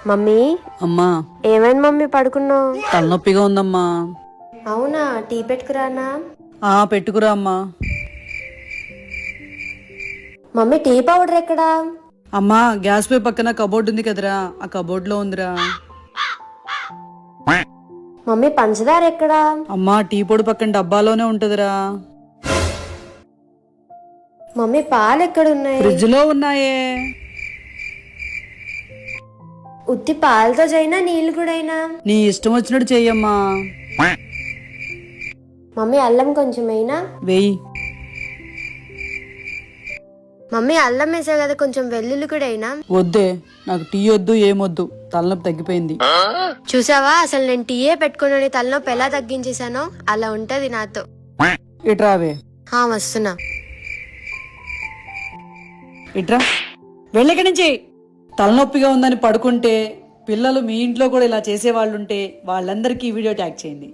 Mummy అమ్మా ఏమైంది mummy పడుకున్నావు? తలనొప్పిగా ఉందమ్మా. అవునా, టీ పెట్టుకురానా? పెట్టుకురా అమ్మా. మమ్మీ టీ పౌడర్ ఎక్కడా? అమ్మా గ్యాస్ పై పక్కన కబోర్డ్ ఉంది కదరా, ఆ కబోర్డ్ లో ఉందిరా. మమ్మీ పంచదార ఎక్కడా? అమ్మా టీ పొడి పక్కన డబ్బాలోనే ఉంటదిరా. మమ్మీ పాలు ఎక్కడున్నాయి? ఫ్రిడ్జ్ లో ఉన్నాయే. ఉత్తి పాలతో చైనా నీళ్ళు కూడా అయినా? నీ ఇష్టం వచ్చినట్టు చెయ్యమ్మా. మమ్మీ అల్లం కొంచెం అయినా? వెయ్యి. మమ్మీ అల్లం వేసా కదా, కొంచెం వెల్లుల్లి కూడా అయినా? వద్దే, నాకు టీ వద్దు ఏమొద్దు, తలనొప్పి తగ్గిపోయింది. చూసావా, అసలు నేను టీయే పెట్టుకుని తలనొప్పి ఎలా తగ్గించేసానో అలా ఉంటది నాతో. ఇట్రావే. వస్తున్నా. ఇట్రా, వెళ్ళకి నుంచి. తలనొప్పిగా ఉందని పడుకుంటే పిల్లలు మీ ఇంట్లో కూడా ఇలా చేసే వాళ్ళుంటే వాళ్ళందరికీ వీడియో ట్యాగ్ చేయండి.